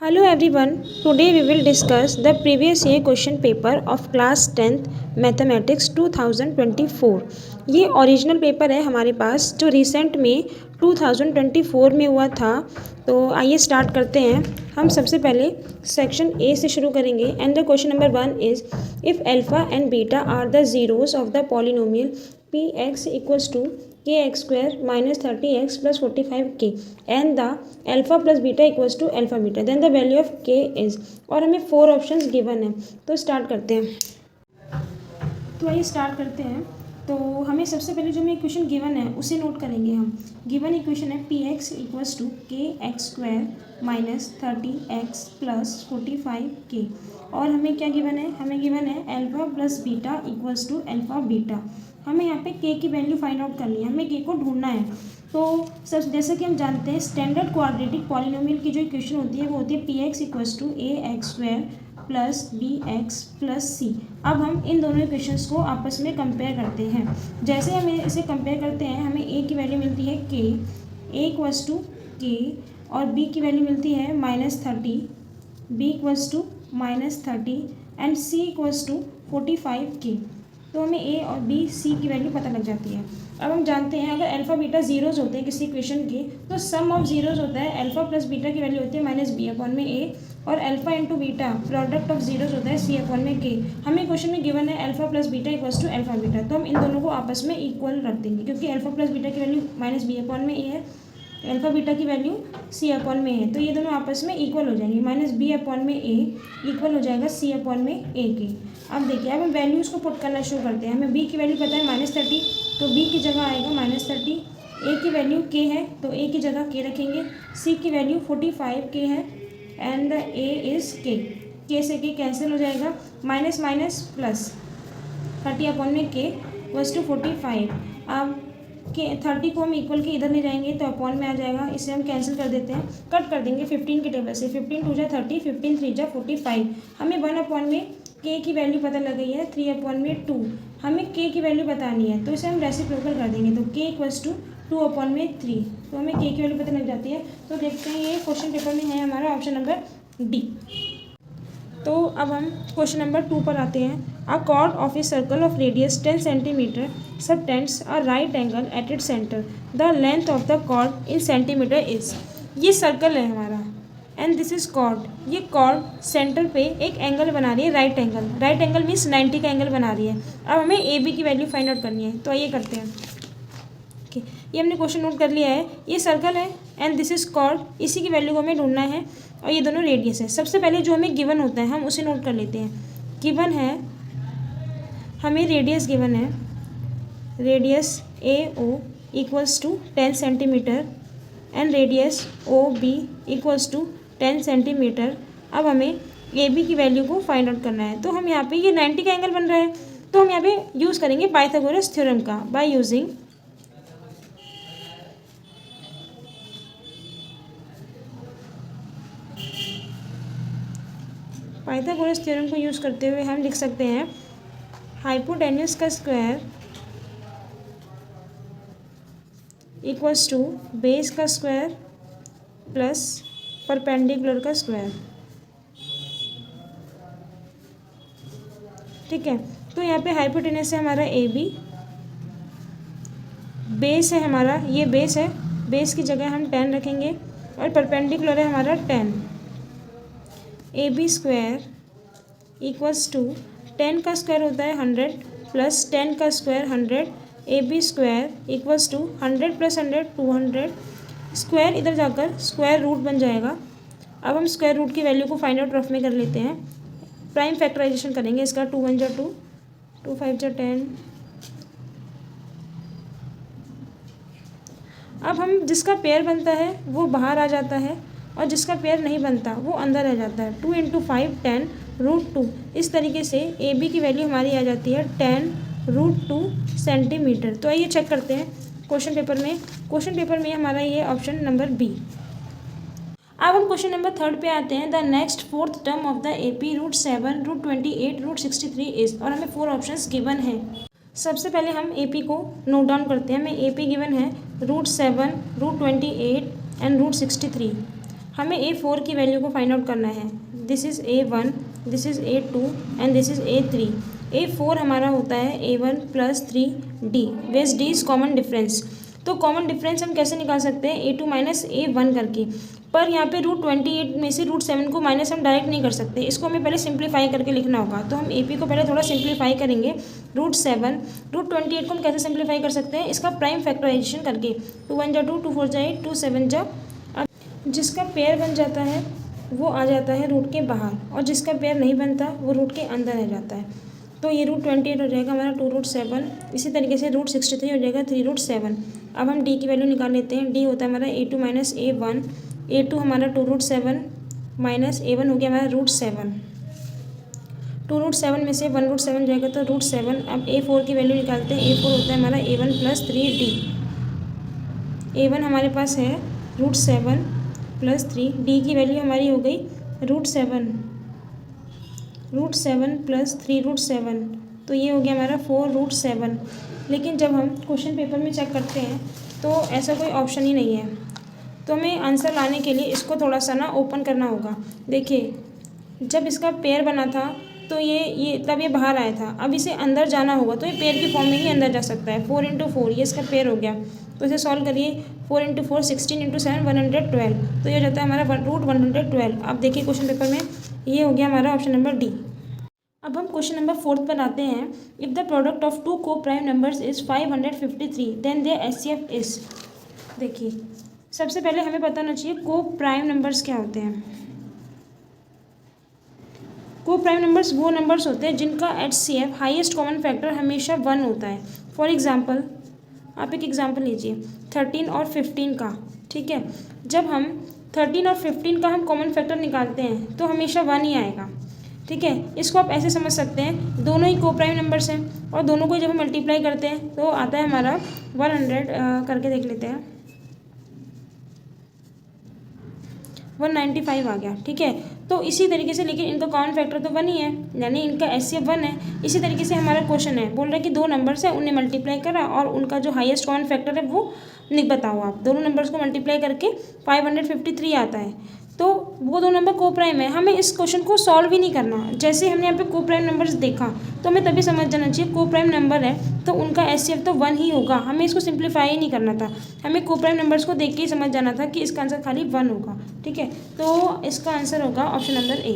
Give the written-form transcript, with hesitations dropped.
Hello everyone, today we will discuss the previous year question paper of class 10th mathematics 2024। ये original paper है हमारे पास जो recent में 2024 में हुआ था। तो आइए स्टार्ट करते हैं। हम सबसे पहले सेक्शन ए से शुरू करेंगे and the question number 1 is if alpha and beta are the zeros of the polynomial p x equals to के x square minus 30x plus 45k and the alpha plus beta equals to alpha beta then the value of k is. और हमें 4 options given है। तो start करते हैं। तो आइए start करते हैं। तो हमें सबसे पहले जो हमें इक्वेशन गिवन है उसे नोट करेंगे हम। गिवन इक्वेशन है पी एक्स इक्वल्स टू के x square minus 30x plus 45k और हमें क्या गिवन है, हमें गिवन है alpha plus beta equals to alpha beta. हमें यहाँ पे k की वैल्यू फाइंड आउट करनी है, हमें k को ढूंढना है। तो सब जैसे कि हम जानते हैं स्टैंडर्ड क्वाड्रेटिक पॉलिनोमियल की जो इक्वेशन होती है वो होती है P x equals to a x square plus b x plus c. अब हम इन दोनों इक्वेशंस को आपस में कंपेयर करते हैं। जैसे हम इसे कंपेयर करते हैं हमें ए की वैल्यू मिलती है के, ए इक्वल्स टू के और बी की वैल्यू मिलती है minus 30, B equals to minus 30 and C equals to 45k। तो हमें ए और बी सी की वैल्यू पता लग जाती है। अब हम जानते हैं अगर अल्फा बीटा जीरोज होते हैं किसी इक्वेशन के तो सम ऑफ जीरोज होता है अल्फा प्लस बीटा की वैल्यू होती है माइनस बी अपॉन में ए और alpha into beta product of zeros होता है सी अपॉन में के। हमें क्वेश्चन में गिवन है alpha plus beta equals to alpha beta, तो हम इन दोनों को आपस में इक्वल रख देंगे क्योंकि अल्फा प्लस बीटा की वैल्यू माइनस बी अपॉन में ए है, अल्फा बीटा की वैल्यू सी अपॉन में है, तो ये दोनों आपस में इक्वल हो जाएंगे। माइनस बी अपॉन में ए इक्वल हो जाएगा सी अपॉन में ए के। अब देखिए अब हम वैल्यूज़ को पुट करना शुरू करते हैं। हमें बी की वैल्यू पता है माइनस 30, तो बी की जगह आएगा माइनस 30। ए की वैल्यू के है तो ए की जगह के रखेंगे। सी की वैल्यू 45k है एंड द ए इज़ के से के कैंसिल हो जाएगा, माइनस माइनस प्लस 30 अपॉन में के वस टू 45। अब के 30 को हम इक्वल के इधर ले जाएंगे तो अपॉन में आ जाएगा, इसे हम कैंसिल कर देते हैं, कट कर देंगे 15 के टेबल से। 15 टू जा 30, 15 3 जा 45। हमें 1 अपॉन में के की वैल्यू पता लग गई है 3 अपॉन में 2। हमें के की वैल्यू बतानी है तो इसे हम रेसिप्रोकल कर देंगे तो के इक्वल्स टू 2 अपॉन में 3, तो हमें के की वैल्यू पता लग जाती है। तो देखते हैं ये क्वेश्चन पेपर में है हमारा ऑप्शन नंबर डी। तो अब हम क्वेश्चन नंबर 2 पर आते हैं। A chord of a circle of radius 10 centimetre subtends a right angle at its centre. The length of the chord in centimetre is. ये सर्कल है हमारा एंड दिस इज कॉर्ड। ये कॉर्ड सेंटर पे एक angle बना रही है, right angle. Right angle means 90 का एंगल बना रही है। अब हमें ए बी की वैल्यू फाइंड आउट करनी है, तो आइए करते हैं। ओके, ये हमने क्वेश्चन नोट कर लिया है। ये सर्कल है एंड दिस इज कॉर्ड, इसी की वैल्यू को हमें ढूंढना है और ये दोनों रेडियस है। सबसे पहले जो हमें गिवन होता है हम उसे नोट कर लेते हैं। गिवन है हमें रेडियस गिवन है, radius A O equals to 10 centimetre and radius O B equals to 10 centimetre. अब हमें ए बी की वैल्यू को फाइंड आउट करना है। तो हम यहाँ पे ये 90 का एंगल बन रहा है तो हम यहाँ पे यूज़ करेंगे पाइथागोरस थ्योरम का। बाय यूजिंग पाइथागोरस थ्योरम को यूज़ करते हुए हम लिख सकते हैं हाइपोटेन्यूस का स्क्वायर इक्वल्स टू बेस का स्क्वायर प्लस परपेंडिकुलर का स्क्वायर। ठीक है, तो यहाँ पे हाइपोटेन्यूस है हमारा ए बी, बेस है हमारा, ये बेस है, बेस की जगह हम 10 रखेंगे और परपेंडिकुलर है हमारा 10। A B square equals to 10 का स्क्वायर होता है 100 प्लस 10 का square 100। A B square equals to 100 plus 100 200। Square इधर जाकर स्क्वायर रूट बन जाएगा। अब हम स्क्वायर रूट की वैल्यू को फाइंड आउट रफ में कर लेते हैं। प्राइम फैक्टराइजेशन करेंगे इसका, 2 1 जा 2, 2 5 जा 10। अब हम जिसका पेयर बनता है वो बाहर आ जाता है और जिसका पेयर नहीं बनता वो अंदर रह जाता है। 2 इंटू 5 10 रूट 2। इस तरीके से ए बी की वैल्यू हमारी आ जाती है 10 रूट 2 सेंटीमीटर। तो आइए चेक करते हैं क्वेश्चन पेपर में। क्वेश्चन पेपर में हमारा ये ऑप्शन नंबर बी। अब हम क्वेश्चन नंबर 3 पे आते हैं। The next 4th term of the A P root 7 root 28 root 63 is. और हमें 4 ऑप्शंस गिवन है। सबसे पहले हम ए पी को नोट डाउन करते हैं। हमें ए पी गिवन है रूट 7 रूट 28 एंड रूट 63। हमें A4 की वैल्यू को फाइंड आउट करना है। This is A1, this is A2 and this is A3। A4 हमारा होता है A1 + 3D, वेस D इज़ कॉमन डिफरेंस। तो कॉमन डिफरेंस हम कैसे निकाल सकते हैं, A2 - A1 करके। पर यहाँ पे √28 में से √7 को माइनस हम डायरेक्ट नहीं कर सकते, इसको हमें पहले सिंप्लीफाई करके लिखना होगा। तो हम AP को पहले थोड़ा सिंप्लीफाई करेंगे। √7, √28 को हम कैसे सिंप्लीफाई कर सकते हैं, इसका प्राइम फैक्टराइजेशन करके। 2 × 1 = 2, 2 × 4 = 8, 2 × 7 = अब जिसका पेयर बन जाता है वो आ जाता है रूट के बाहर, और जिसका पेयर नहीं बनता वो रूट के अंदर रह जाता है। तो ये √28 हो जाएगा हमारा 2 √7। इसी तरीके से √63 हो जाएगा 3 √7। अब हम D की वैल्यू निकाल लेते हैं। D होता है हमारा A2 - A1। A2 हमारा 2 √7 माइनस A1 हो गया हमारा √7। 2 √7 में से 1 √7 जाएगा तो √7। अब A4 की वैल्यू निकालते हैं। A4 होता है हमारा A1 + 3D। A1 हमारे पास है √7 + 3। D की वैल्यू हमारी हो गई √7 + 3 √7, तो ये हो गया हमारा 4 √7। लेकिन जब हम क्वेश्चन पेपर में चेक करते हैं तो ऐसा कोई ऑप्शन ही नहीं है। तो हमें आंसर लाने के लिए इसको थोड़ा सा ना ओपन करना होगा। देखिए, जब इसका पेयर बना था तो ये तब ये बाहर आया था। अब इसे अंदर जाना होगा तो ये पेयर की फॉर्म में ही अंदर जा सकता है। 4 × 4 ये इसका पेयर हो गया। तो इसे सॉल्व करिए। 4 × 4 16 × 7 112, तो ये हो जाता है हमारा √112। अब देखिए क्वेश्चन पेपर में ये हो गया हमारा ऑप्शन नंबर D। अब हम क्वेश्चन नंबर 4 पर आते हैं। If the product of 2 coprime numbers is 553 then their HCF is. देखिए, सबसे पहले हमें पता होना चाहिए को-प्राइम नंबर्स क्या होते हैं। को-प्राइम नंबर्स वो नंबर्स होते हैं जिनका HCF हाईएस्ट कॉमन फैक्टर हमेशा 1 होता है। फॉर एग्जांपल, आप एक एग्जांपल लीजिए 13 और 15 का। ठीक है, जब हम 13 और 15 का हम कॉमन फैक्टर निकालते हैं तो हमेशा 1 ही आएगा। ठीक है, इसको आप ऐसे समझ सकते हैं, दोनों ही को-प्राइम नंबर्स हैं और दोनों को जब हम मल्टीप्लाई करते हैं तो आता है हमारा 100। करके देख लेते हैं, 195 आ गया। ठीक है, तो इसी तरीके से, लेकिन इनका कॉमन फैक्टर तो 1 ही है, यानी इनका HCF 1 है। इसी तरीके से हमारा क्वेश्चन है, बोल रहा है कि 2 नंबर्स है, उन्हें मल्टीप्लाई करा और उनका जो हाईएस्ट कॉमन फैक्टर है वो बताओ। आप दोनों नंबर्स को मल्टीप्लाई करके 553 आता है। तो वो 2 नंबर को-प्राइम है। हमें इस क्वेश्चन को सॉल्व ही नहीं करना। जैसे हमने यहाँ पे को-प्राइम नंबर्स देखा तो हमें तभी समझ जाना चाहिए को-प्राइम नंबर है तो उनका HCF तो 1 ही होगा। हमें इसको सिंप्लीफाई ही नहीं करना था, हमें को-प्राइम नंबर्स को देख के ही समझ जाना था कि इसका आंसर खाली 1 होगा। ठीक है, तो इसका आंसर होगा ऑप्शन नंबर A।